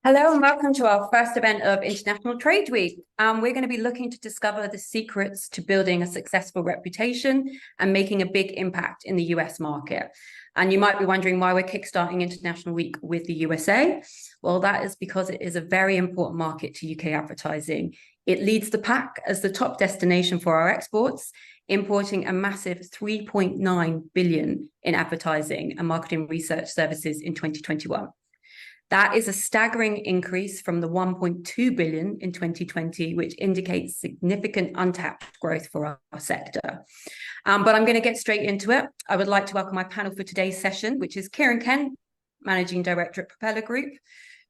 Hello and welcome to our first event of International Trade Week. We're going to be looking to discover the secrets to building a successful reputation and making a big impact in the US market. And you might be wondering why we're kickstarting International Week with the USA. Well, that is because it is a very important market to UK advertising. It leads the pack as the top destination for our exports, importing a massive 3.9 billion in advertising and marketing research services in 2021. That is a staggering increase from the 1.2 billion in 2020, which indicates significant untapped growth for our sector. But I'm going to get straight into it. I would like to welcome my panel for today's session, which is Kieran Kent, Managing Director at Propeller Group,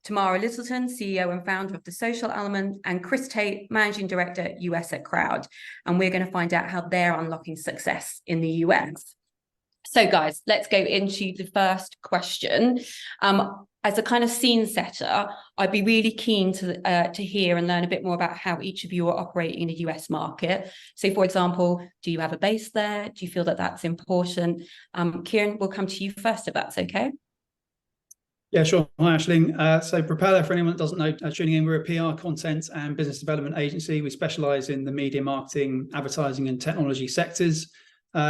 Tamara Littleton, CEO and founder of The Social Element, and Kris Tait, Managing Director US at Croud. And we're going to find out how they're unlocking success in the US. So guys, let's go into the first question. As a kind of scene setter, I'd be really keen to hear and learn a bit more about how each of you are operating in the US market. So, for example, do you have a base there? Do you feel that that's important? Kieran, we'll come to you first, if that's okay. Yeah, sure. Hi, Aisling. So Propeller, for anyone that doesn't know, tuning in, we're a PR, content and business development agency. We specialise in the media, marketing, advertising and technology sectors.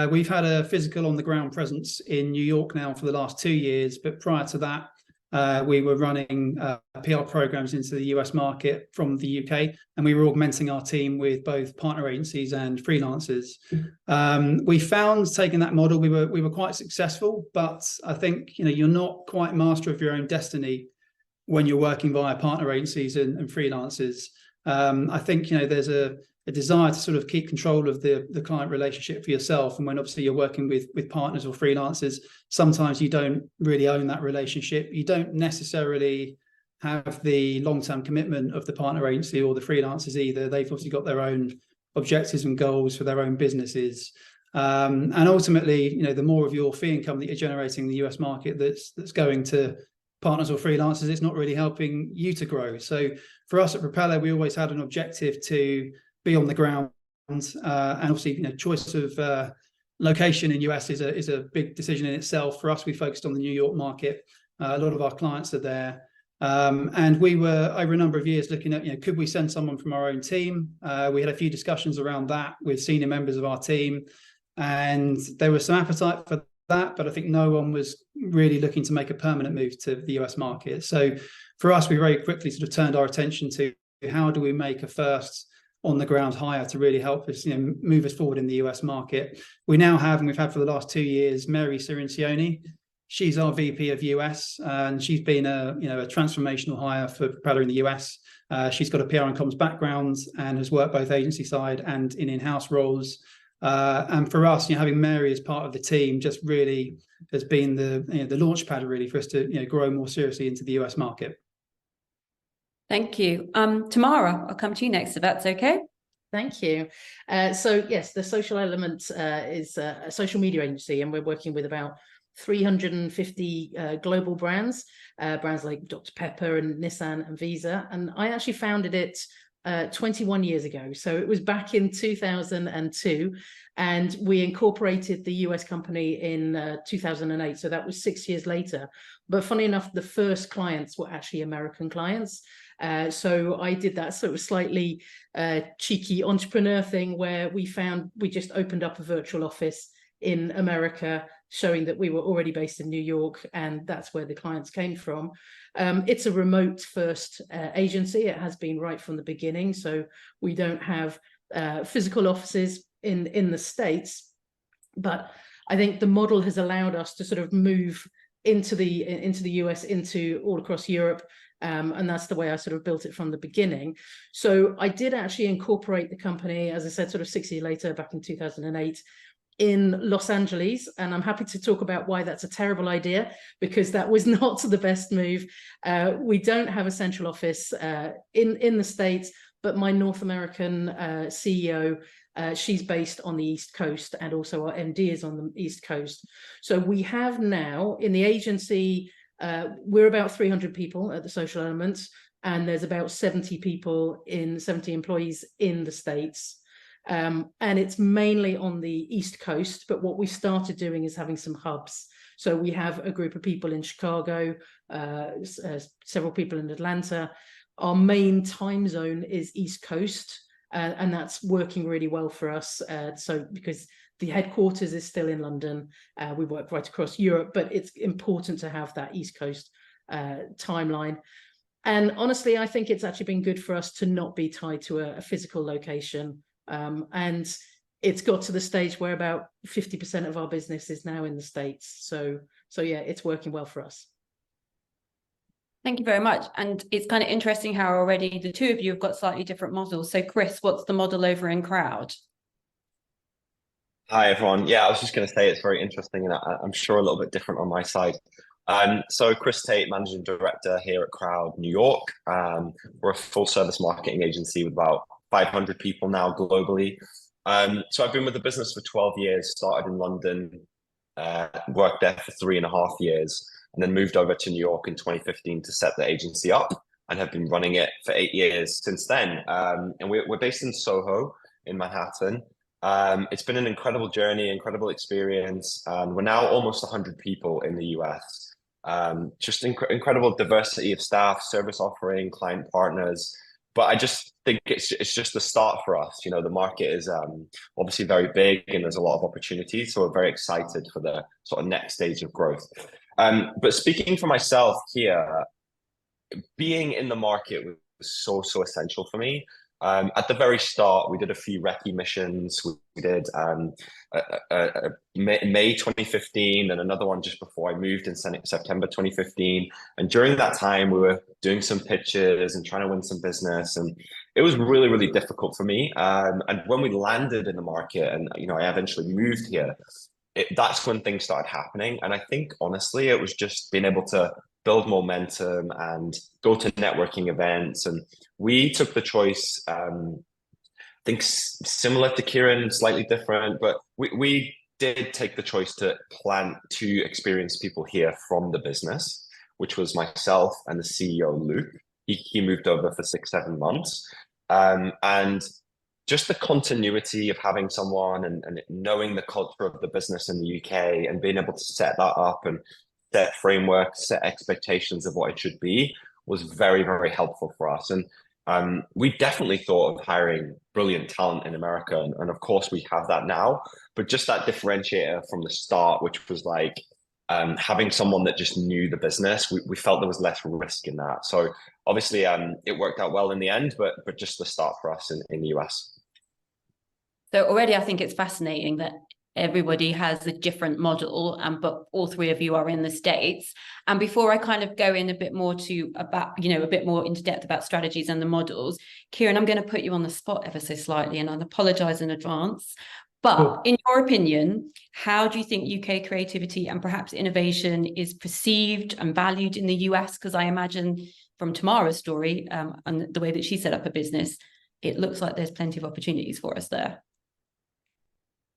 We've had a physical on-the-ground presence in New York now for the last 2 years, but prior to that, we were running PR programs into the US market from the UK, and we were augmenting our team with both partner agencies and freelancers. We found taking that model, we were quite successful, but I think you're not quite master of your own destiny when you're working via partner agencies and freelancers. I think there's a desire to sort of keep control of the client relationship for yourself. And when obviously you're working with partners or freelancers, sometimes you don't really own that relationship. You don't necessarily have the long-term commitment of the partner agency or the freelancers either. They've obviously got their own objectives and goals for their own businesses. And ultimately, the more of your fee income that you're generating in the US market that's going to partners or freelancers, it's not really helping you to grow. So for us at Propeller, we always had an objective to be on the ground, and obviously, choice of location in US is a big decision in itself. For us, we focused on the New York market. A lot of our clients are there, and we were over a number of years looking at, could we send someone from our own team? We had a few discussions around that with senior members of our team, and there was some appetite for that, but I think no one was really looking to make a permanent move to the US market. So for us, we very quickly sort of turned our attention to how do we make a first on the ground hire to really help us, move us forward in the US market. We now have, and we've had for the last 2 years, Mary Cirincione. She's our VP of US, and she's been a transformational hire for Propeller in the US. She's got a PR and comms background and has worked both agency side and in-house roles. And for us, having Mary as part of the team just really has been the launch pad really for us to grow more seriously into the US market. Thank you. Tamara, I'll come to you next, if that's okay. Thank you. So yes, The Social Element is a social media agency, and we're working with about 350 global brands like Dr. Pepper and Nissan and Visa. And I actually founded it 21 years ago. So it was back in 2002, and we incorporated the US company in 2008. So that was 6 years later. But funny enough, the first clients were actually American clients. So I did that sort of slightly cheeky entrepreneur thing where we just opened up a virtual office in America, showing that we were already based in New York, and that's where the clients came from. It's a remote first agency. It has been right from the beginning. So we don't have physical offices in the States, but I think the model has allowed us to sort of move into the US, into all across Europe. And that's the way I sort of built it from the beginning. So I did actually incorporate the company, as I said, sort of 6 years later, back in 2008, in Los Angeles. And I'm happy to talk about why that's a terrible idea, because that was not the best move. We don't have a central office in the States, but my North American CEO, she's based on the East Coast, and also our MD is on the East Coast. So we have now in the agency, we're about 300 people at The Social Elements, and there's about 70 employees in the States. And it's mainly on the East Coast, but what we started doing is having some hubs. So we have a group of people in Chicago, several people in Atlanta. Our main time zone is East Coast, and that's working really well for us. So because the headquarters is still in London, we work right across Europe, but it's important to have that East Coast timeline. And honestly, I think it's actually been good for us to not be tied to a physical location. And it's got to the stage where about 50% of our business is now in the States. So yeah, it's working well for us. Thank you very much. And it's kind of interesting how already the two of you have got slightly different models. So Kris, what's the model over in Croud? Hi, everyone. Yeah, I was just going to say it's very interesting, and I'm sure a little bit different on my side. So Kris Tait, Managing Director here at Croud, New York. We're a full service marketing agency with about 500 people now globally. So I've been with the business for 12 years, started in London, worked there for 3.5 years, and then moved over to New York in 2015 to set the agency up, and have been running it for 8 years since then. And we're based in Soho in Manhattan. It's been an incredible journey, incredible experience. We're now almost 100 people in the US. Just incredible diversity of staff, service offering, client partners. But I just think it's just the start for us. You know, the market is obviously very big and there's a lot of opportunities. So we're very excited for the sort of next stage of growth. But speaking for myself here, being in the market was so essential for me. At the very start, we did a few recce missions. We did May 2015 and another one just before I moved in September 2015. And during that time, we were doing some pitches and trying to win some business. And it was really, really difficult for me. And when we landed in the market and, you know, I eventually moved here, that's when things started happening. And I think, honestly, it was just being able to build momentum and go to networking events. And we took the choice, I think similar to Kieran, slightly different, but we did take the choice to plant 2 experienced people here from the business, which was myself and the CEO, Luke. He moved over for 6-7 months. And just the continuity of having someone and knowing the culture of the business in the UK and being able to set that up and set framework, set expectations of what it should be was very, very helpful for us. And we definitely thought of hiring brilliant talent in America. And of course we have that now, but just that differentiator from the start, which was like having someone that just knew the business, we felt there was less risk in that. So obviously it worked out well in the end, but just the start for us in the US. So already I think it's fascinating that everybody has a different model, but all 3 of you are in the States. And before I kind of go in a bit more about, you know, a bit more into depth about strategies and the models, Kieran, I'm going to put you on the spot ever so slightly, and I'll apologize in advance. But in your opinion, how do you think UK creativity and perhaps innovation is perceived and valued in the US? Because I imagine from Tamara's story and the way that she set up a business, it looks like there's plenty of opportunities for us there.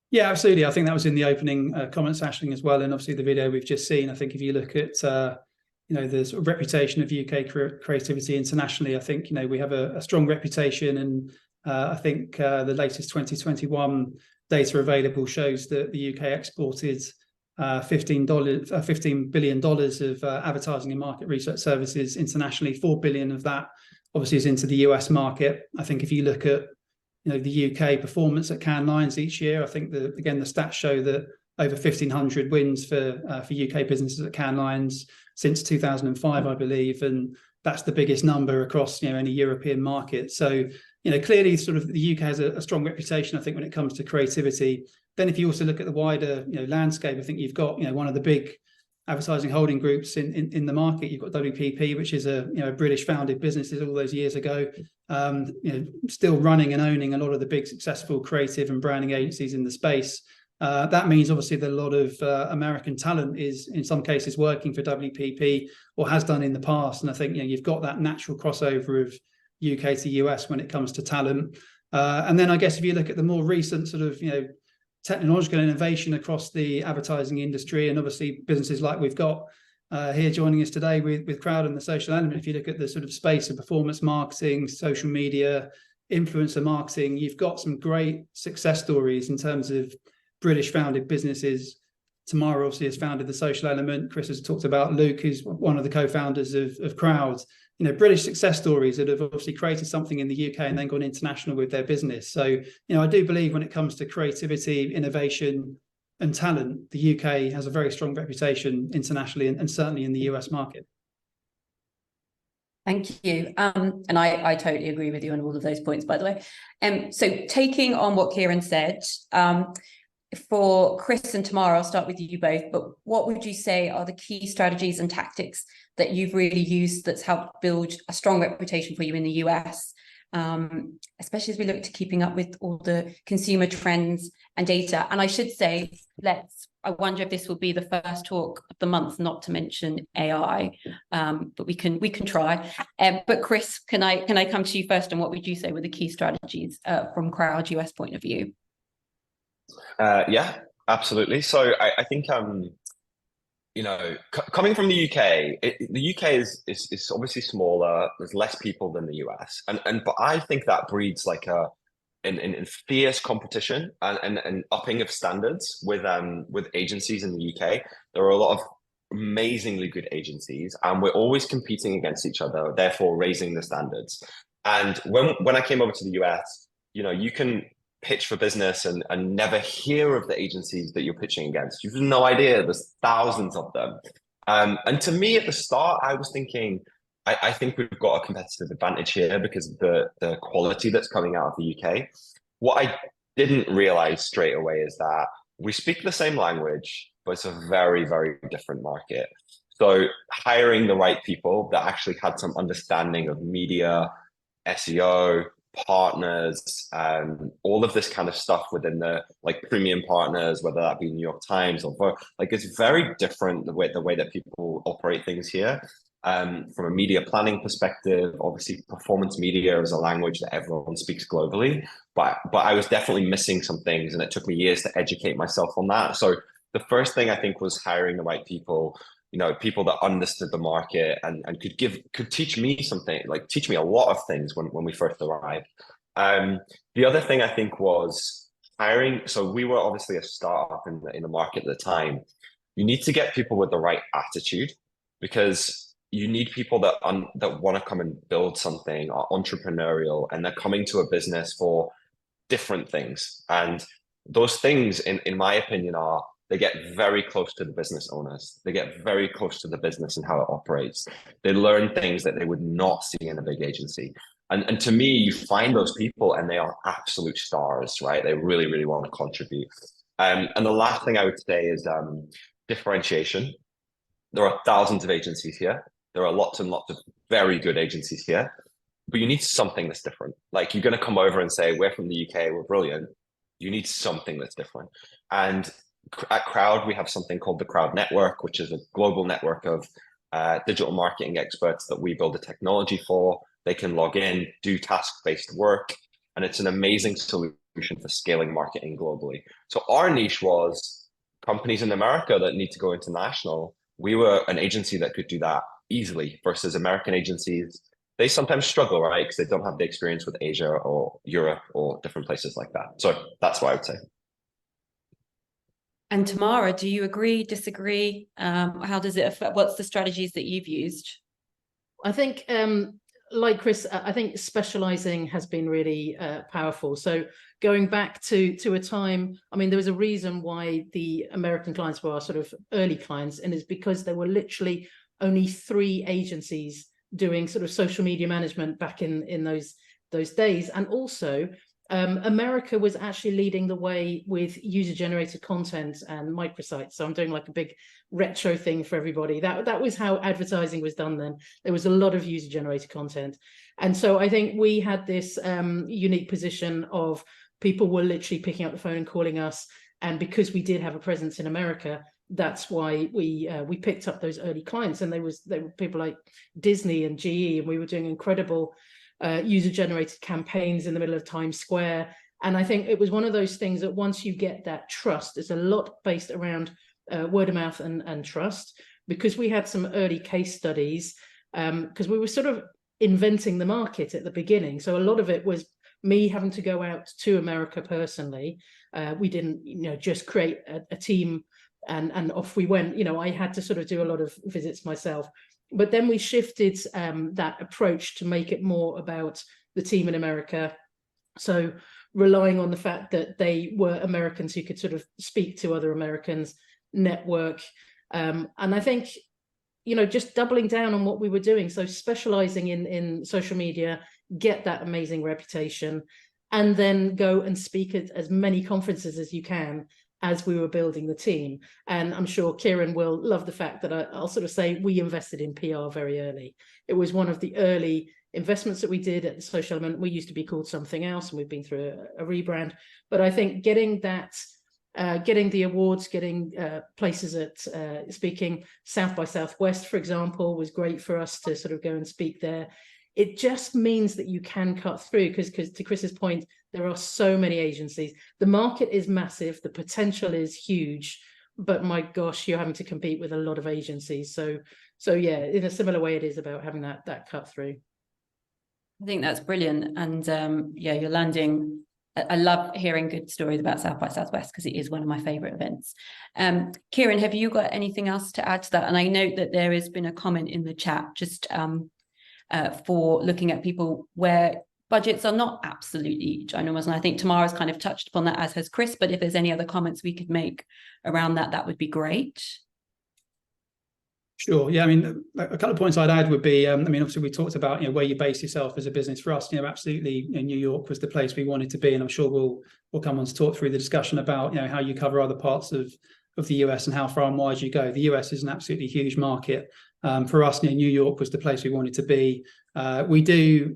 Yeah, absolutely. I think that was in the opening comments, Aisling, as well. And obviously the video we've just seen, I think if you look at, you know, the sort of reputation of UK creativity internationally, I think, you know, we have a strong reputation. And I think the latest 2021 data available shows that the UK exported $15 billion of advertising and market research services internationally. 4 billion of that obviously is into the US market. I think if you look at, you know, the UK performance at Cannes Lions each year, I think again the stats show that over 1,500 wins for UK businesses at Cannes Lions since 2005, I believe, and that's the biggest number across, you know, any European market. So, you know, clearly sort of the UK has a strong reputation, I think, when it comes to creativity. Then if you also look at the wider, you know, landscape, I think you've got, you know, one of the big advertising holding groups in the market. You've got WPP, which is a, you know, a British founded business all those years ago, you know, still running and owning a lot of the big successful creative and branding agencies in the space. That means obviously that a lot of American talent is in some cases working for WPP or has done in the past. And I think, you know, you've got that natural crossover of UK to US when it comes to talent. And then I guess if you look at the more recent sort of, you know, technological innovation across the advertising industry, and obviously businesses like we've got here joining us today with Croud and the social element, if you look at the sort of space of performance marketing, social media, influencer marketing, you've got some great success stories in terms of British founded businesses Tamara obviously has founded the Social Element. Kris has talked about Luke, who's one of the co-founders of Croud. You know, British success stories that have obviously created something in the UK and then gone international with their business. So, you know, I do believe when it comes to creativity, innovation, and talent, the UK has a very strong reputation internationally and certainly in the US market. Thank you. And I totally agree with you on all of those points, by the way. So taking on what Kieran said, for Kris and Tamara, I'll start with you both, but what would you say are the key strategies and tactics that you've really used that's helped build a strong reputation for you in the US, especially as we look to keeping up with all the consumer trends and data? And I should say, I wonder if this will be the first talk of the month, not to mention AI, but we can try. But Kris, can I come to you first, and what would you say were the key strategies from Croud US point of view? Yeah, absolutely. So I think you know, coming from the UK, the UK is obviously smaller. There's less people than the US, but I think that breeds like in fierce competition and upping of standards with agencies in the UK. There are a lot of amazingly good agencies, and we're always competing against each other, therefore raising the standards. And when I came over to the US, you know, you can pitch for business and never hear of the agencies that you're pitching against. You've no idea. There's thousands of them. And to me at the start, I was thinking, I think we've got a competitive advantage here because of the quality that's coming out of the UK. What I didn't realize straight away is that we speak the same language, but it's a very, very different market. So hiring the right people that actually had some understanding of media, SEO, partners, all of this kind of stuff within the like premium partners, whether that be New York Times or like, it's very different the way that people operate things here. From a media planning perspective, obviously performance media is a language that everyone speaks globally, but I was definitely missing some things, and it took me years to educate myself on that. So the first thing I think was hiring the right people, you know, people that understood the market and could teach me something, like teach me a lot of things when we first arrived. The other thing I think was hiring. So we were obviously a startup in the market at the time. You need to get people with the right attitude, because you need people that want to come and build something, are entrepreneurial, and they're coming to a business for different things. And those things, in my opinion, are they get very close to the business owners. They get very close to the business and how it operates. They learn things that they would not see in a big agency. And to me, you find those people and they are absolute stars, right? They really, really want to contribute. And the last thing I would say is differentiation. There are thousands of agencies here. There are lots and lots of very good agencies here, but you need something that's different. Like, you're going to come over and say, we're from the UK, we're brilliant. You need something that's different. And at Croud, we have something called the Croud Network, which is a global network of digital marketing experts that we build the technology for. They can log in, do task-based work, and it's an amazing solution for scaling marketing globally. So our niche was companies in America that need to go international. We were an agency that could do that easily versus American agencies. They sometimes struggle, right? Because they don't have the experience with Asia or Europe or different places like that. So that's what I would say. And Tamara, do you agree, disagree? How does it affect? What's the strategies that you've used? I think, like Kris, I think specializing has been really powerful. So going back to a time, I mean, there was a reason why the American clients were our sort of early clients, and it's because there were literally only 3 agencies doing sort of social media management back in those days. And also America was actually leading the way with user-generated content and microsites. So I'm doing like a big retro thing for everybody. That was how advertising was done then. There was a lot of user-generated content. And so I think we had this unique position of people were literally picking up the phone and calling us. And because we did have a presence in America, that's why we picked up those early clients. And they were people like Disney and GE, and we were doing incredible user-generated campaigns in the middle of Times Square. And I think it was one of those things that once you get that trust, it's a lot based around word of mouth and trust, because we had some early case studies, because we were sort of inventing the market at the beginning. So a lot of it was me having to go out to America personally. We didn't, just create a team and off we went. You know, I had to sort of do a lot of visits myself. But then we shifted that approach to make it more about the team in America. So relying on the fact that they were Americans who could sort of speak to other Americans, network. And I think, you know, just doubling down on what we were doing. So specializing in social media, get that amazing reputation, and then go and speak at as many conferences as you can as we were building the team. And I'm sure Kieran will love the fact that I'll sort of say we invested in PR very early. It was one of the early investments that we did at the Social Element. We used to be called something else, and we've been through a rebrand. But I think getting that, getting the awards, getting places at speaking, South by Southwest, for example, was great for us to sort of go and speak there. It just means that you can cut through, because to Kris's point, there are so many agencies. The market is massive, the potential is huge, but my gosh, you're having to compete with a lot of agencies. So yeah, in a similar way, it is about having that cut through. I think that's brilliant. And yeah, you're landing. I love hearing good stories about South by Southwest, because it is one of my favorite events. Kieran, have you got anything else to add to that? And I note that there has been a comment in the chat just for looking at people where budgets are not absolutely ginormous. And I think Tamara's kind of touched upon that, as has Kris, but if there's any other comments we could make around that, that would be great. Sure. Yeah. I mean, a couple of points I'd add would be, I mean, obviously we talked about, you know, where you base yourself as a business. For us, you know, absolutely, you know, New York was the place we wanted to be. And I'm sure we'll come on to talk through the discussion about, you know, how you cover other parts of the US and how far and wide you go. The US is an absolutely huge market. For us, you know, New York was the place we wanted to be. We do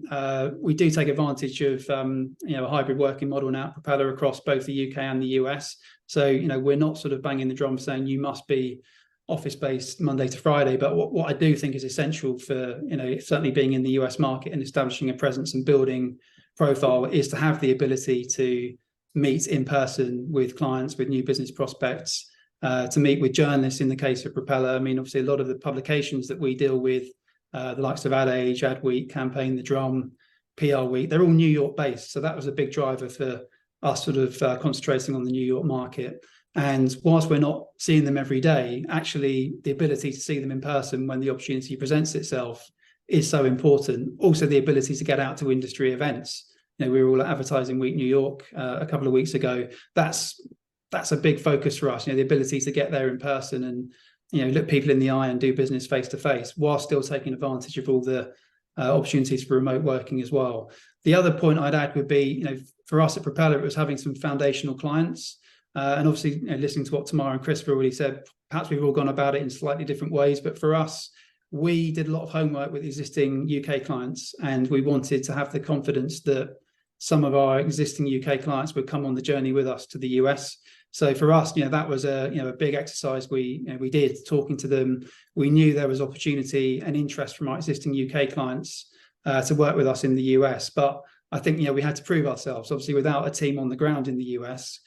take advantage of, you know, a hybrid working model now at Propeller across both the UK and the US. So, you know, we're not sort of banging the drum saying you must be office-based Monday to Friday, but what I do think is essential for, you know, certainly being in the US market and establishing a presence and building profile is to have the ability to meet in person with clients, with new business prospects, to meet with journalists in the case of Propeller. I mean, obviously a lot of the publications that we deal with, the likes of Ad Age, Ad Week, Campaign, The Drum, PR Week, they're all New York based. So that was a big driver for us sort of concentrating on the New York market. And whilst we're not seeing them every day, actually the ability to see them in person when the opportunity presents itself is so important. Also, the ability to get out to industry events. You know, we were all at Advertising Week New York a couple of weeks ago. That's a big focus for us. You know, the ability to get there in person and, you know, look people in the eye and do business face to face, while still taking advantage of all the opportunities for remote working as well. The other point I'd add would be, you know, for us at Propeller, it was having some foundational clients. And obviously, you know, listening to what Tamara and Kris have already said, perhaps we've all gone about it in slightly different ways. But for us, we did a lot of homework with existing UK clients, and we wanted to have the confidence that some of our existing UK clients would come on the journey with us to the US. So for us, you know, that was a big exercise we did talking to them. We knew there was opportunity and interest from our existing UK clients to work with us in the US. But I think, you know, we had to prove ourselves. Obviously, without a team on the ground in the US,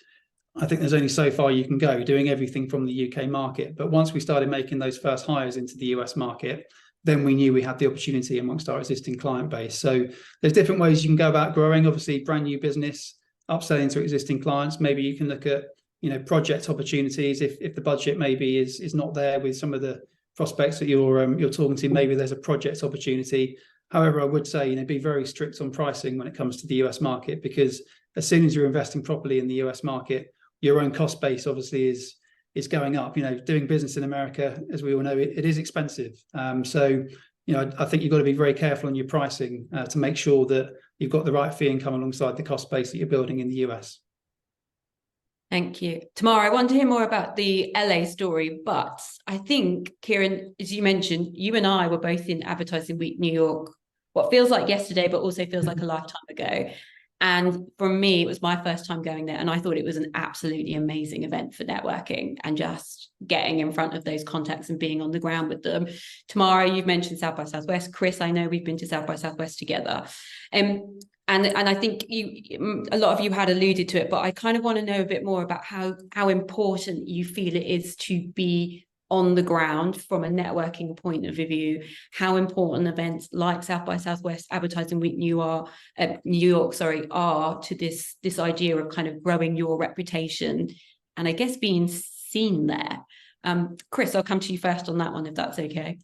I think there's only so far you can go doing everything from the UK market. But once we started making those first hires into the US market, then we knew we had the opportunity amongst our existing client base. So there's different ways you can go about growing. Obviously, brand new business, upselling to existing clients. Maybe you can look at, you know, project opportunities. If the budget maybe is not there with some of the prospects that you're talking to, maybe there's a project opportunity. However, I would say, you know, be very strict on pricing when it comes to the US market, because as soon as you're investing properly in the US market, your own cost base obviously is going up. You know, doing business in America, as we all know, it is expensive. So, you know, I think you've got to be very careful on your pricing to make sure that you've got the right fee income alongside the cost base that you're building in the US. Thank you. Tamara, I want to hear more about the LA story, but I think, Kieran, as you mentioned, you and I were both in Advertising Week New York, what feels like yesterday, but also feels like a lifetime ago. And for me, it was my first time going there, and I thought it was an absolutely amazing event for networking and just getting in front of those contacts and being on the ground with them. Tamara, you've mentioned South by Southwest. Kris, I know we've been to South by Southwest together. And I think a lot of you had alluded to it, but I kind of want to know a bit more about how important you feel it is to be on the ground from a networking point of view, how important events like South by Southwest, Advertising Week New York are to this idea of kind of growing your reputation and I guess being seen there. Kris, I'll come to you first on that one, if that's okay.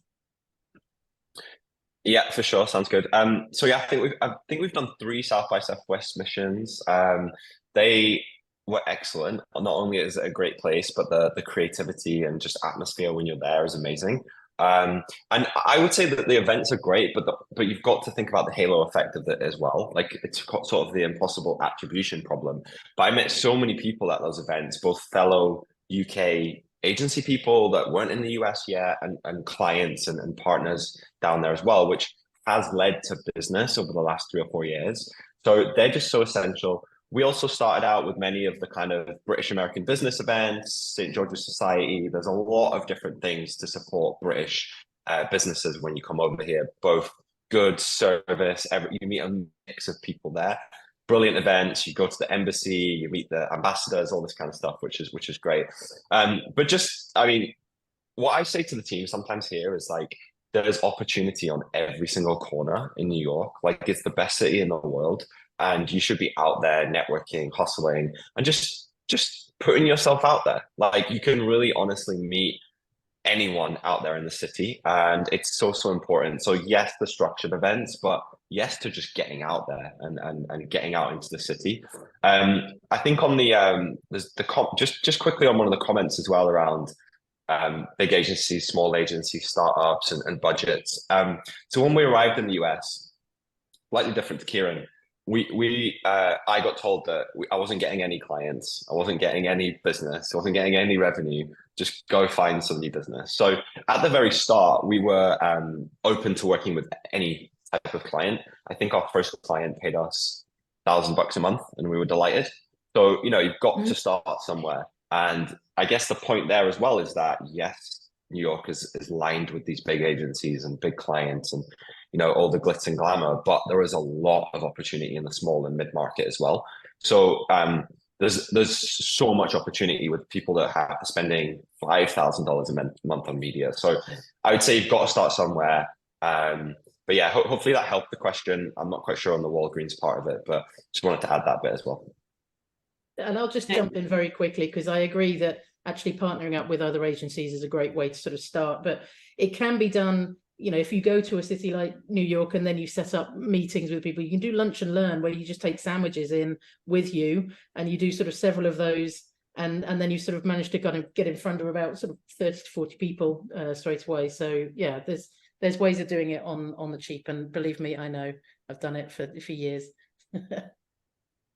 Yeah, for sure. Sounds good. So yeah, I think we've done 3 South by Southwest missions. They were excellent. Not only is it a great place, but the creativity and just atmosphere when you're there is amazing. And I would say that the events are great, but you've got to think about the halo effect of it as well. Like, it's sort of the impossible attribution problem. But I met so many people at those events, both fellow UK agency people that weren't in the US yet, and clients and partners down there as well, which has led to business over the last 3 or 4 years. So they're just so essential. We also started out with many of the kind of British American business events, St. George's Society. There's a lot of different things to support British businesses when you come over here, both goods, service, you meet a mix of people there. Brilliant events. You go to the embassy, you meet the ambassadors, all this kind of stuff, which is great. But just, I mean, what I say to the team sometimes here is like, there's opportunity on every single corner in New York. Like, it's the best city in the world, and you should be out there networking, hustling, and just putting yourself out there. Like, you can really honestly meet anyone out there in the city, and it's so important. So yes, the structured events, but yes to just getting out there and getting out into the city. I think on the there's just quickly on one of the comments as well around big agencies, small agencies, startups, and budgets. So when we arrived in the US, slightly different to Kieran, I got told that I wasn't getting any clients, I wasn't getting any business, I wasn't getting any revenue. Just go find some new business. So at the very start, we were open to working with any type of client. I think our first client paid us $1,000 a month, and we were delighted. So, you've got to start somewhere. And I guess the point there as well is that, yes, New York is lined with these big agencies and big clients and, all the glitz and glamour, but there is a lot of opportunity in the small and mid-market as well. So there's so much opportunity with people that are spending $5,000 a month on media. So I would say you've got to start somewhere. But yeah, hopefully that helped the question. I'm not quite sure on the Walgreens part of it, but just wanted to add that bit as well. And I'll just jump in very quickly, because I agree that actually partnering up with other agencies is a great way to sort of start, but it can be done. If you go to a city like New York and then you set up meetings with people, you can do lunch and learn, where you just take sandwiches in with you, and you do sort of several of those, and then you sort of manage to kind of get in front of about sort of 30 to 40 people straight away. So yeah, there's ways of doing it on the cheap, and believe me, I know, I've done it for years.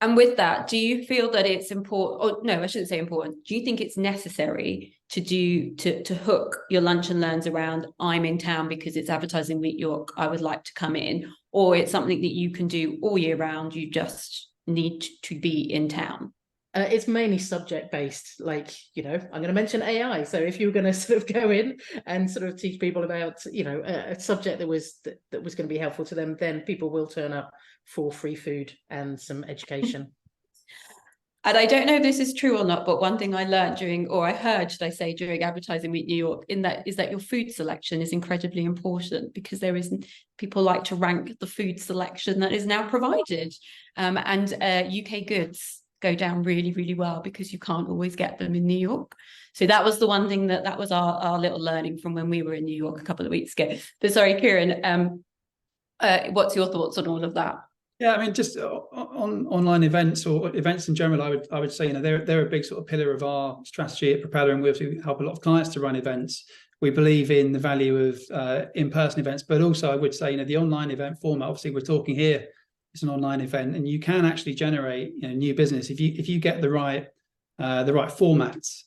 And with that, do you feel that it's important, or no, I shouldn't say important, do you think it's necessary to hook your lunch and learns around, I'm in town because it's Advertising Week York, I would like to come in, or it's something that you can do all year round, you just need to be in town? It's mainly subject based. Like, I'm going to mention AI. So if you were going to sort of go in and sort of teach people about, a subject that was going to be helpful to them, then people will turn up for free food and some education. And I don't know if this is true or not, but one thing I learned I heard, should I say, during Advertising Week New York, is that your food selection is incredibly important, because people like to rank the food selection that is now provided. And UK goods go down really, really well, because you can't always get them in New York. So that was the one thing that was our little learning from when we were in New York a couple of weeks ago. But sorry, Kieran, what's your thoughts on all of that? Yeah, I mean, just on online events or events in general, I would say, they're a big sort of pillar of our strategy at Propeller, and we help a lot of clients to run events. We believe in the value of in-person events, but also I would say, the online event format, obviously we're talking here, it's an online event, and you can actually generate new business if you get the right formats.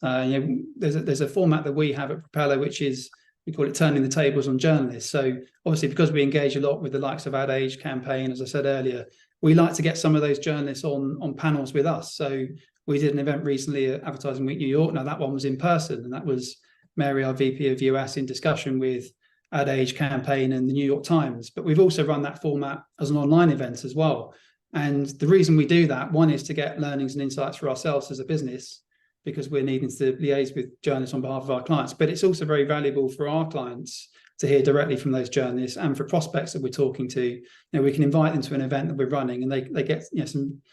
There's a format that we have at Propeller, which is, we call it turning the tables on journalists. So obviously, because we engage a lot with the likes of Ad Age Campaign, as I said earlier, we like to get some of those journalists on panels with us. So we did an event recently at Advertising Week New York. Now that one was in person, and that was Mary, our VP of US, in discussion with Ad Age Campaign and the New York Times. But we've also run that format as an online event as well. And the reason we do that, one, is to get learnings and insights for ourselves as a business, because we're needing to liaise with journalists on behalf of our clients. But it's also very valuable for our clients hear directly from those journalists, and for prospects that we're talking to, you know, we can invite them to an event that we're running, and they get, you know,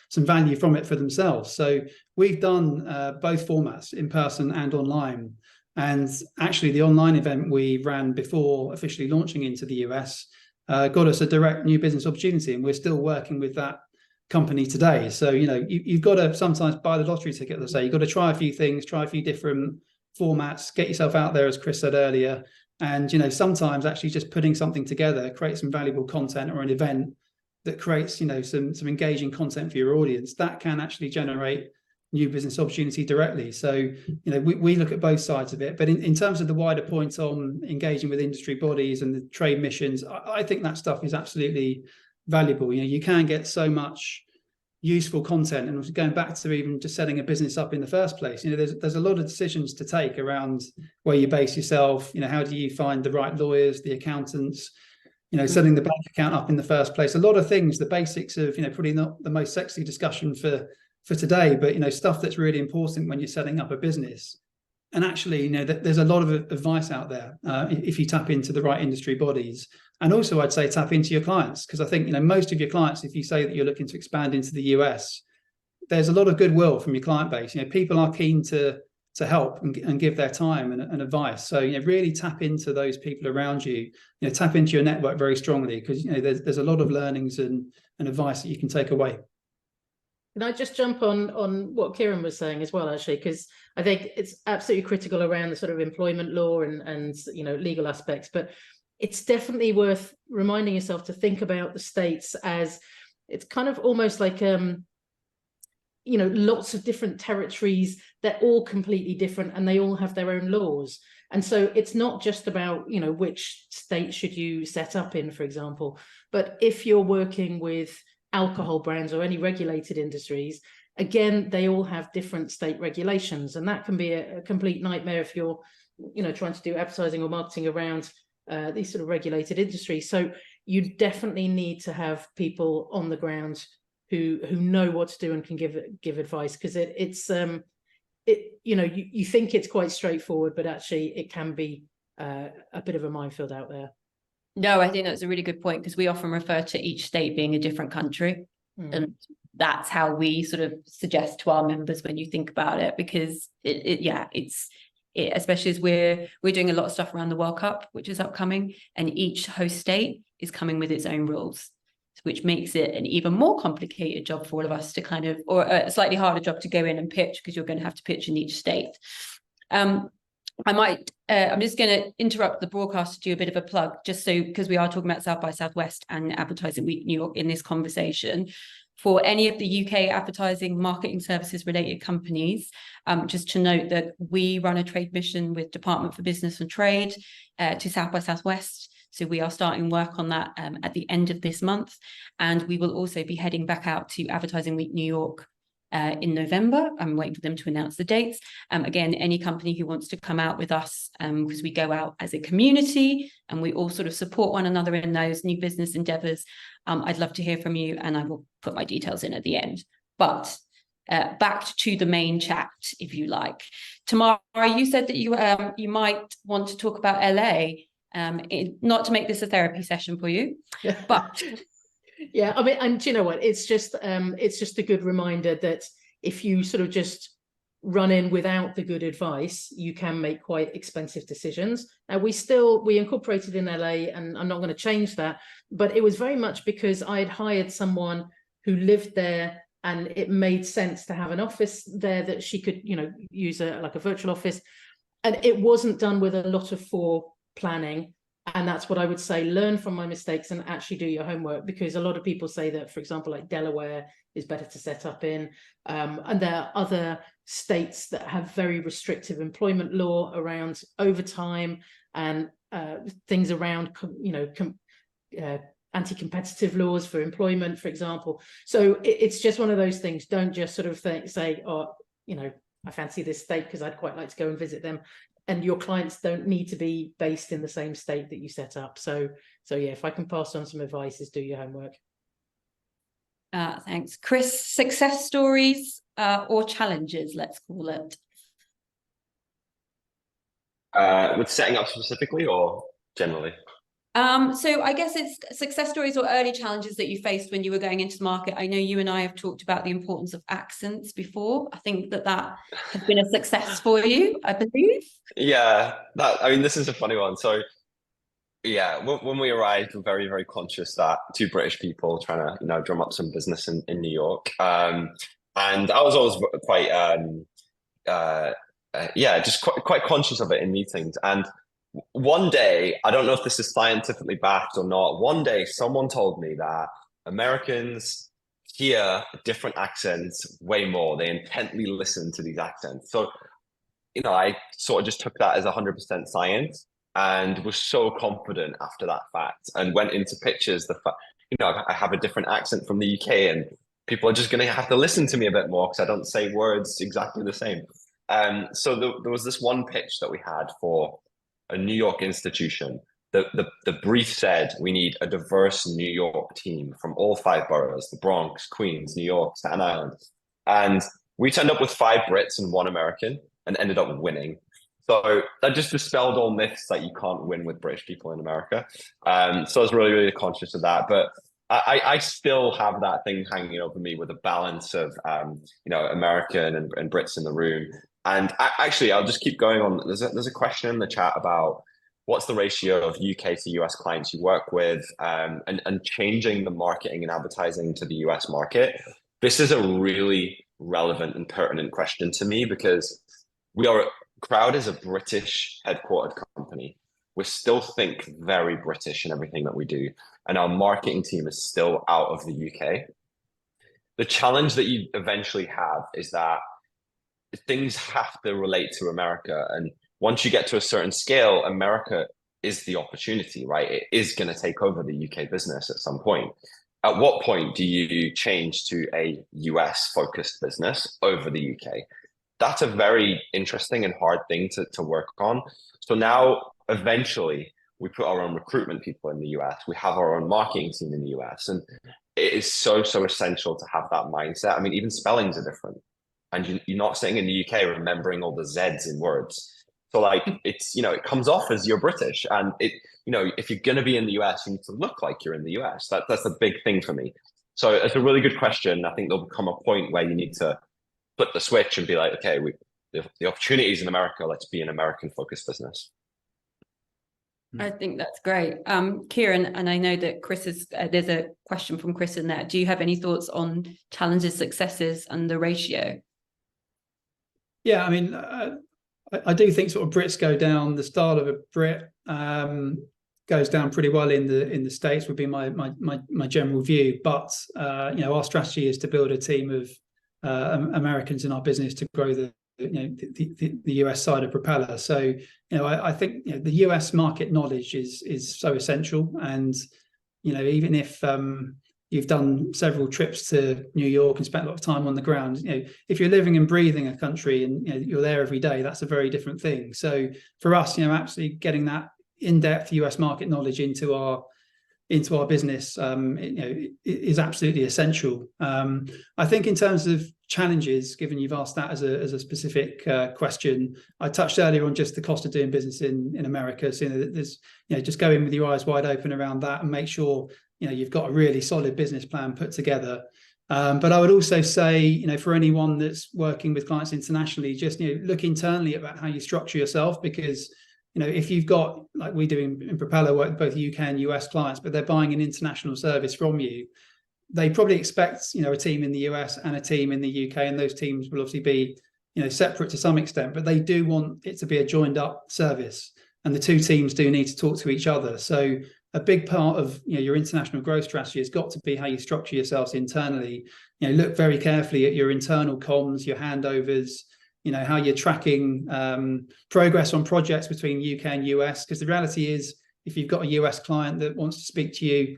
some value from it for themselves. So we've done both formats, in person and online. And actually, the online event we ran before officially launching into the US got us a direct new business opportunity, and we're still working with that company today. So, you know, you've got to sometimes buy the lottery ticket, let's say. You've got to try a few things, try a few different formats, get yourself out there, as Kris said earlier. And, you know, sometimes actually just putting something together, create some valuable content, or an event that creates, you know, some engaging content for your audience, that can actually generate new business opportunity directly. So, you know, we look at both sides of it. But in terms of the wider point on engaging with industry bodies and the trade missions, I think that stuff is absolutely valuable. You know, you can get so much useful content, and going back to even just setting a business up in the first place, you know, there's a lot of decisions to take around where you base yourself. You know, how do you find the right lawyers, the accountants, you know, setting the bank account up in the first place, a lot of things, the basics of, you know, probably not the most sexy discussion for today, but, you know, stuff that's really important when you're setting up a business. And actually, you know, there's a lot of advice out there if you tap into the right industry bodies. And also, I'd say tap into your clients, because I think, you know, most of your clients, if you say that you're looking to expand into the US, there's a lot of goodwill from your client base. You know, people are keen to help and give their time and advice. So, you know, really tap into those people around you. You know, tap into your network very strongly, because, you know, there's a lot of learnings and advice that you can take away. Can I just jump on what Kieran was saying as well, actually, because I think it's absolutely critical around the sort of employment law and you know, legal aspects, but it's definitely worth reminding yourself to think about the states as, it's kind of almost like you know, lots of different territories. They're all completely different, and they all have their own laws. And so it's not just about, you know, which state should you set up in, for example, but if you're working with alcohol brands or any regulated industries, again, they all have different state regulations, and that can be a complete nightmare if you're, you know, trying to do advertising or marketing around these sort of regulated industries. So you definitely need to have people on the ground who know what to do and can give advice, because it's you know, you think it's quite straightforward, but actually it can be a bit of a minefield out there. No, I think that's a really good point, because we often refer to each state being a different country. And that's how we sort of suggest to our members when you think about it, because especially as we're doing a lot of stuff around the World Cup, which is upcoming, and each host state is coming with its own rules, which makes it an even more complicated job for all of us to kind of, or a slightly harder job to go in and pitch, because you're going to have to pitch in each state. I'm just going to interrupt the broadcast to do a bit of a plug, just so, because we are talking about South by Southwest and Advertising Week New York in this conversation. For any of the UK advertising, marketing services related companies, just to note that we run a trade mission with Department for Business and Trade to South by Southwest. So we are starting work on that at the end of this month. And we will also be heading back out to Advertising Week New York in November. I'm waiting for them to announce the dates. Again, any company who wants to come out with us, because we go out as a community and we all sort of support one another in those new business endeavors. I'd love to hear from you, and I will put my details in at the end. But back to the main chat, if you like. Tamara, you said that you might want to talk about LA. Not to make this a therapy session for you, but yeah, I mean, and do you know what? It's just a good reminder that if you sort of just run in without the good advice, you can make quite expensive decisions. Now, we incorporated in LA, and I'm not going to change that, but it was very much because I had hired someone who lived there, and it made sense to have an office there that she could, you know, use like a virtual office, and it wasn't done with a lot of planning. And that's what I would say, learn from my mistakes and actually do your homework, because a lot of people say that, for example, like Delaware is better to set up in. And there are other states that have very restrictive employment law around overtime and things around, you know, anti-competitive laws for employment, for example. So it's just one of those things. Don't just sort of say, oh, you know, I fancy this state because I'd quite like to go and visit them. And your clients don't need to be based in the same state that you set up. So yeah, if I can pass on some advice, is do your homework. Thanks. Kris, success stories or challenges, let's call it. With setting up specifically, or? generally? So I guess it's success stories or early challenges that you faced when you were going into the market. I know you and I have talked about the importance of accents before. I think that has been a success for you, I believe. Yeah, I mean, this is a funny one. So yeah, when we arrived, we're very, very conscious that two British people trying to, drum up some business in New York. And I was always quite, just quite conscious of it in meetings. And one day, I don't know if this is scientifically backed or not, one day someone told me that Americans hear different accents way more. They intently listen to these accents. So, I sort of just took that as 100% science and was so confident after that fact and went into pitches. I have a different accent from the UK and people are just going to have to listen to me a bit more because I don't say words exactly the same. So there was this one pitch that we had for a New York institution. The brief said we need a diverse New York team from all 5 boroughs: the Bronx, Queens, New York, Staten Island. And we turned up with 5 Brits and 1 American and ended up winning. So that just dispelled all myths that you can't win with British people in America. So I was really, really conscious of that. But I still have that thing hanging over me with a balance of, American and Brits in the room. And actually, I'll just keep going on. There's a question in the chat about what's the ratio of UK to US clients you work with, and changing the marketing and advertising to the US market. This is a really relevant and pertinent question to me because Croud is a British headquartered company. We still think very British in everything that we do, and our marketing team is still out of the UK. The challenge that you eventually have is that things have to relate to America. And once you get to a certain scale, America is the opportunity, right? It is going to take over the UK business at some point. At what point do you change to a US focused business over the UK? That's a very interesting and hard thing to work on. So now eventually we put our own recruitment people in the US. We have our own marketing team in the US. And it is so essential to have that mindset. I mean, even spellings are different. And you're not sitting in the UK remembering all the Zs in words. So it's, it comes off as you're British. And if you're going to be in the US, you need to look like you're in the US. That's a big thing for me. So it's a really good question. I think there'll become a point where you need to flip the switch and be like, okay, the opportunities in America, let's be an American focused business. I think that's great. Kieran, and I know that Kris is, there's a question from Kris in there. Do you have any thoughts on challenges, successes, and the ratio? Yeah, I mean, I do think sort of Brits go down. The style of a Brit goes down pretty well in the States, would be my general view. But our strategy is to build a team of Americans in our business to grow the US side of Propeller. So I think the US market knowledge is so essential. And even if you've done several trips to New York and spent a lot of time on the ground, if you're living and breathing a country and you're there every day, that's a very different thing. So for us, absolutely getting that in-depth US market knowledge into our business is absolutely essential. I think in terms of challenges, given you've asked that as a specific question, I touched earlier on just the cost of doing business in America. So there's just go in with your eyes wide open around that and make sure you've got a really solid business plan put together. But I would also say, for anyone that's working with clients internationally, just look internally about how you structure yourself, because if you've got, like we do in Propeller, work with both UK and US clients, but they're buying an international service from you, they probably expect a team in the US and a team in the UK, and those teams will obviously be separate to some extent, but they do want it to be a joined up service, and the two teams do need to talk to each other. So a big part of your international growth strategy has got to be how you structure yourselves internally. Look very carefully at your internal comms, your handovers, how you're tracking progress on projects between UK and US, because the reality is, if you've got a US client that wants to speak to you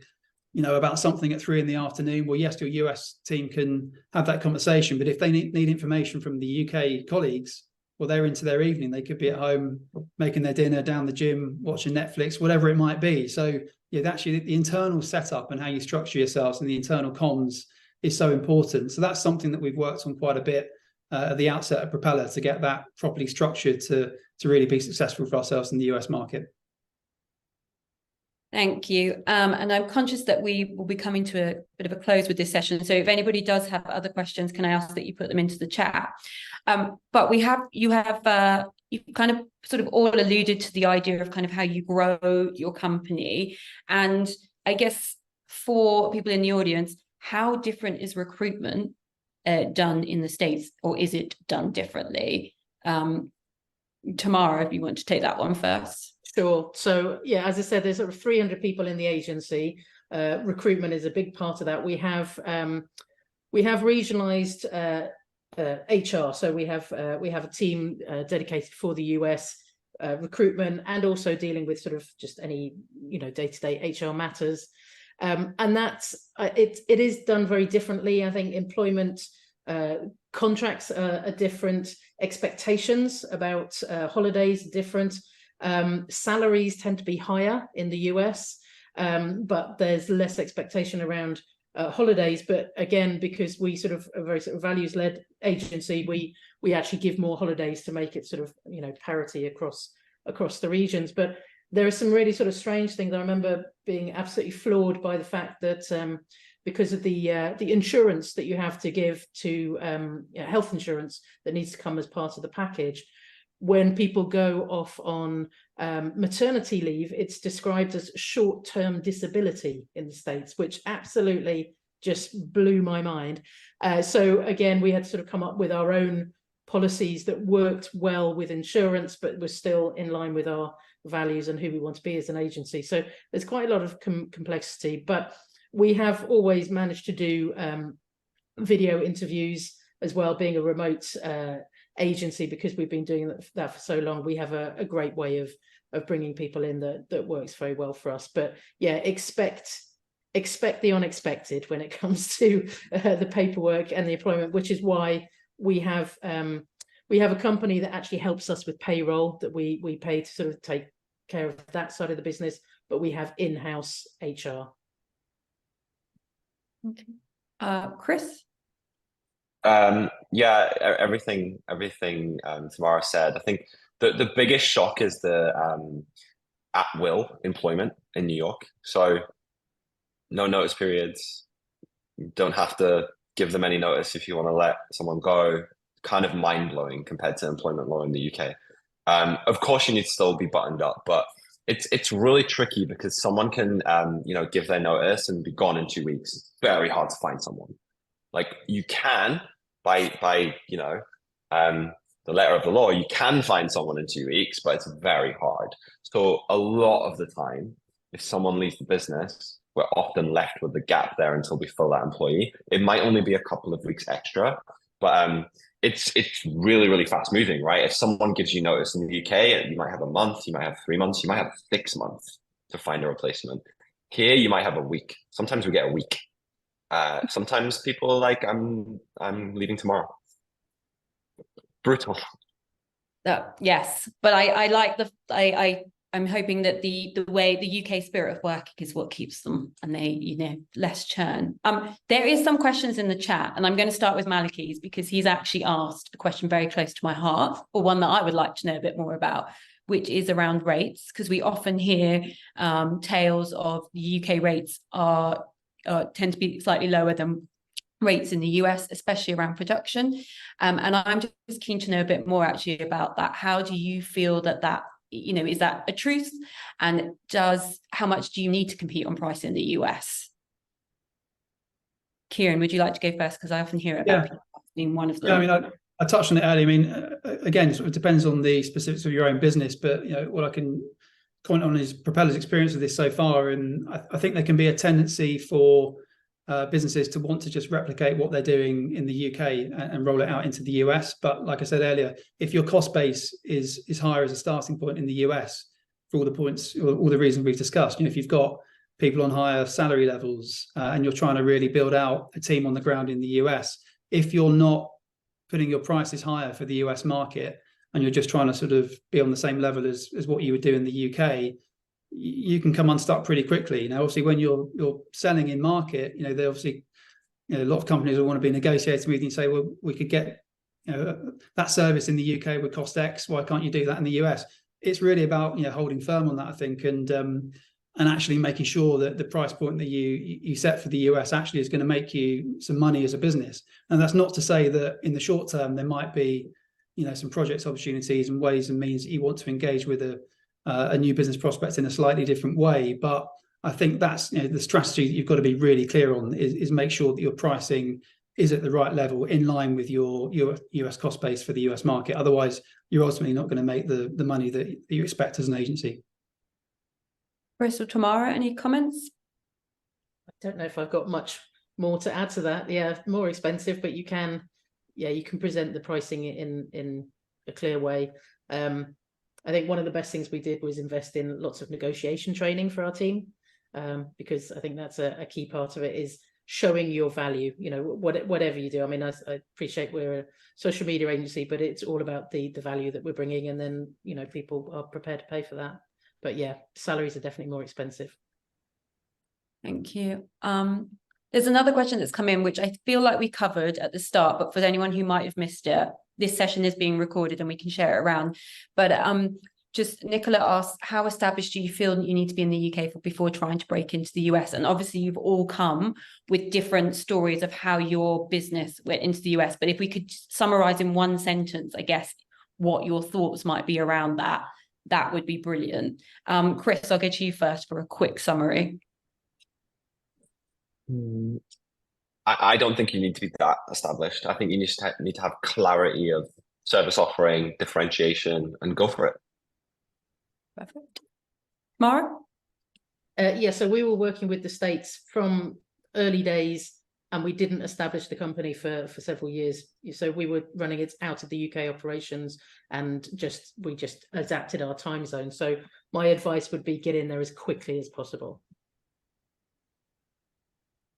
about something at 3 PM, well, yes, your US team can have that conversation, but if they need information from the UK colleagues, well, they're into their evening. They could be at home making their dinner, down the gym, watching Netflix, whatever it might be. So actually the internal setup and how you structure yourselves and the internal comms is so important. So that's something that we've worked on quite a bit at the outset of Propeller, to get that properly structured to really be successful for ourselves in the US market. Thank you. And I'm conscious that we will be coming to a bit of a close with this session. So if anybody does have other questions, can I ask that you put them into the chat? But you've kind of sort of all alluded to the idea of kind of how you grow your company. And I guess for people in the audience, how different is recruitment done in the States, or is it done differently? Tamara, if you want to take that one first. Sure. So yeah, as I said, there's sort of 300 people in the agency. Recruitment is a big part of that. We have regionalized HR. So we have a team dedicated for the US recruitment, and also dealing with sort of just any day-to-day HR matters. And that's it is done very differently. I think employment contracts are different, expectations about holidays are different. Salaries tend to be higher in the US, but there's less expectation around holidays. But again, because we sort of a very sort of values-led agency, we actually give more holidays to make it sort of parity across the regions. But there are some really sort of strange things. I remember being absolutely floored by the fact that because of the insurance that you have to give to health insurance that needs to come as part of the package, when people go off on maternity leave, it's described as short-term disability in the States, which absolutely just blew my mind. So again, we had to sort of come up with our own policies that worked well with insurance, but was still in line with our values and who we want to be as an agency. So there's quite a lot of complexity, but we have always managed to do video interviews as well, being a remote agency, because we've been doing that for so long. We have a great way of bringing people in that works very well for us. But yeah, expect the unexpected when it comes to the paperwork and the employment, which is why we have a company that actually helps us with payroll, that we pay to sort of take care of that side of the business, but we have in-house HR. Okay. Kris? Yeah, everything Tamara said. I think the biggest shock is the at-will employment in New York. So no notice periods, you don't have to give them any notice if you want to let someone go. Kind of mind-blowing compared to employment law in the UK. Of course, you need to still be buttoned up, but it's really tricky because someone can give their notice and be gone in 2 weeks. It's very hard to find someone. Like, you can by the letter of the law, you can find someone in 2 weeks, but it's very hard. So a lot of the time, if someone leaves the business, we're often left with the gap there until we fill that employee. It might only be a couple of weeks extra, but it's really, really fast moving, right? If someone gives you notice in the UK, you might have a month, you might have 3 months, you might have 6 months to find a replacement. Here, you might have a week. Sometimes we get a week. Sometimes people are like, I'm leaving tomorrow. Brutal. Yes, but I like I'm hoping that the way the UK spirit of work is what keeps them, and they less churn. There is some questions in the chat, and I'm going to start with Malachi's because he's actually asked a question very close to my heart, or one that I would like to know a bit more about, which is around rates, because we often hear tales of the UK rates tend to be slightly lower than rates in the US, especially around production. And I'm just keen to know a bit more actually about that. How do you feel that is that a truth? And how much do you need to compete on price in the US? Kieran, would you like to go first? Because I often hear about people being one of them. Yeah, I mean, I touched on it earlier. I mean, again, it depends on the specifics of your own business, but what I can comment on is Propeller's experience with this so far. And I think there can be a tendency for businesses to want to just replicate what they're doing in the UK and roll it out into the US. But like I said earlier, if your cost base is higher as a starting point in the US, for all the points, all the reasons we've discussed, if you've got people on higher salary levels and you're trying to really build out a team on the ground in the US, if you're not putting your prices higher for the US market and you're just trying to sort of be on the same level as what you would do in the UK, you can come unstuck pretty quickly. Now, obviously, when you're selling in market, they obviously, a lot of companies will want to be negotiating with you and say, well, we could get that service in the UK would cost X. Why can't you do that in the US? It's really about holding firm on that, I think. And and actually making sure that the price point that you set for the US actually is going to make you some money as a business. And that's not to say that in the short term there might be, some project opportunities and ways and means that you want to engage with a new business prospect in a slightly different way. But I think that's the strategy that you've got to be really clear on is make sure that your pricing is at the right level in line with your US cost base for the US market. Otherwise, you're ultimately not going to make the money that you expect as an agency. Kris or Tamara, any comments? I don't know if I've got much more to add to that. Yeah, more expensive, but you can present the pricing in a clear way. I think one of the best things we did was invest in lots of negotiation training for our team, because I think that's a key part of it, is showing your value, whatever you do. I mean, I appreciate we're a social media agency, but it's all about the value that we're bringing, and then, people are prepared to pay for that. But yeah, salaries are definitely more expensive. Thank you. There's another question that's come in, which I feel like we covered at the start, but for anyone who might have missed it, this session is being recorded and we can share it around. But just Nicola asked, how established do you feel you need to be in the UK before trying to break into the US? And obviously you've all come with different stories of how your business went into the US. But if we could summarize in one sentence, I guess, what your thoughts might be around that would be brilliant. Kris, I'll get to you first for a quick summary. I don't think you need to be that established. I think you need to have clarity of service offering, differentiation, and go for it. Perfect. Mara? Yeah, so we were working with the States from early days, and we didn't establish the company for several years. So we were running it out of the UK operations, and we just adapted our time zone. So my advice would be get in there as quickly as possible.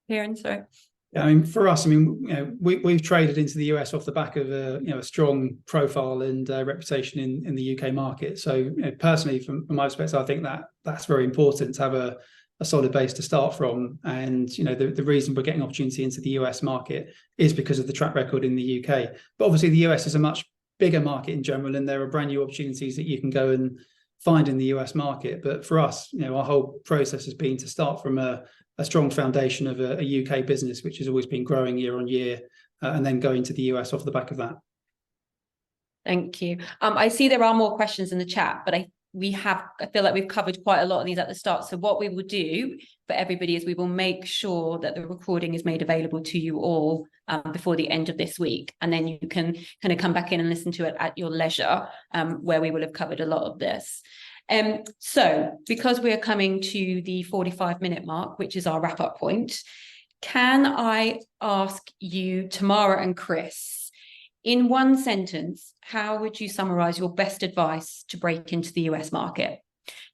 Kieran, sorry. Yeah, I mean, for us, we've traded into the US off the back of a strong profile and reputation in the UK market. So personally, from my perspective, I think that's very important to have a solid base to start from. And the reason we're getting opportunity into the US market is because of the track record in the UK. But obviously, the US is a much bigger market in general, and there are brand new opportunities that you can go and find in the US market. But for us, our whole process has been to start from a strong foundation of a UK business, which has always been growing year on year, and then going to the US off the back of that. Thank you. I see there are more questions in the chat, but I feel like we've covered quite a lot of these at the start. So what we will do for everybody is we will make sure that the recording is made available to you all before the end of this week. And then you can kind of come back in and listen to it at your leisure, where we will have covered a lot of this. So because we're coming to the 45-minute mark, which is our wrap-up point, can I ask you, Tamara and Kris, in one sentence, how would you summarize your best advice to break into the US market?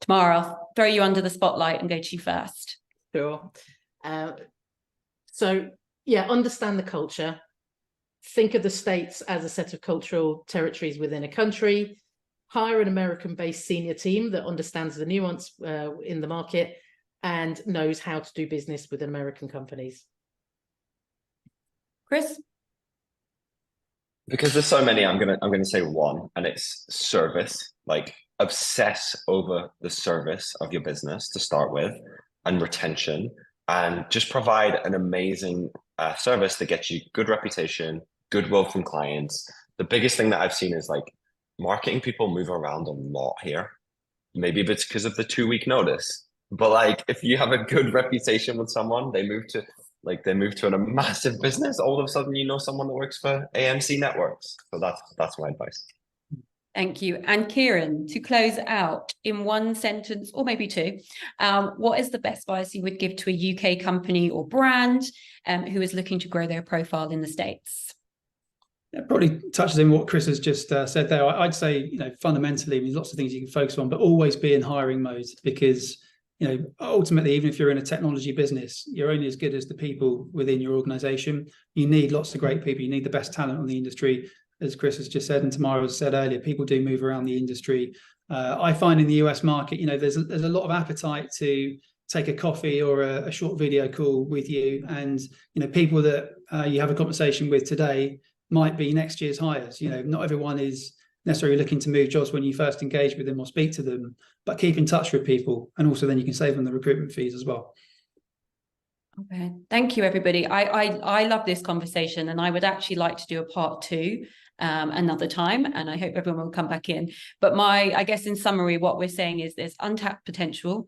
Tamara, I'll throw you under the spotlight and go to you first. Sure. So yeah, understand the culture. Think of the States as a set of cultural territories within a country. Hire an American-based senior team that understands the nuance in the market and knows how to do business with American companies. Kris? Because there's so many, I'm gonna say one, and it's service. Like, obsess over the service of your business to start with, and retention, and just provide an amazing service that gets you good reputation, goodwill from clients. The biggest thing that I've seen is marketing people move around a lot here. Maybe it's because of the 2-week notice, but if you have a good reputation with someone, they move to a massive business. All of a sudden, someone that works for AMC Networks. So that's my advice. Thank you. And Kieran, to close out in one sentence or maybe two, what is the best advice you would give to a UK company or brand who is looking to grow their profile in the States? It probably touches in what Kris has just said there. I'd say, fundamentally, there's lots of things you can focus on, but always be in hiring mode, because, ultimately, even if you're in a technology business, you're only as good as the people within your organization. You need lots of great people. You need the best talent on the industry. As Kris has just said, and Tamara has said earlier, people do move around the industry. I find in the US market, there's a lot of appetite to take a coffee or a short video call with you. And, people that you have a conversation with today might be next year's hires. Not everyone is necessarily looking to move jobs when you first engage with them or speak to them, but keep in touch with people. And also then you can save on the recruitment fees as well. Okay, thank you, everybody. I love this conversation, and I would actually like to do a part 2 another time, and I hope everyone will come back in. But I guess in summary, what we're saying is there's untapped potential.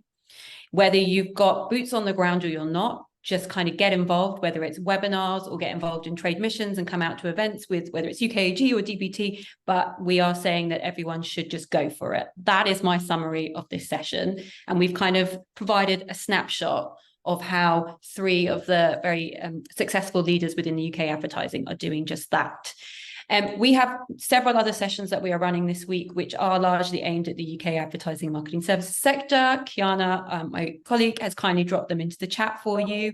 Whether you've got boots on the ground or you're not, just kind of get involved, whether it's webinars or get involved in trade missions and come out to events with whether it's UKAG or DBT, but we are saying that everyone should just go for it. That is my summary of this session. And we've kind of provided a snapshot of how 3 of the very successful leaders within the UK advertising are doing just that. We have several other sessions that we are running this week, which are largely aimed at the UK advertising and marketing services sector. Kiana, my colleague, has kindly dropped them into the chat for you.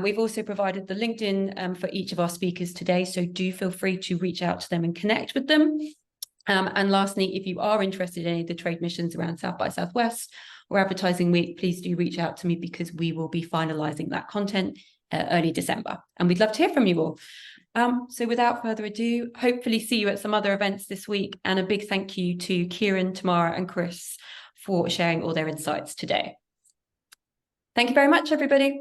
We've also provided the LinkedIn for each of our speakers today, so do feel free to reach out to them and connect with them. And lastly, if you are interested in any of the trade missions around South by Southwest or Advertising Week, please do reach out to me, because we will be finalising that content early December. And we'd love to hear from you all. So without further ado, hopefully see you at some other events this week. And a big thank you to Kieran, Tamara and Kris for sharing all their insights today. Thank you very much, everybody.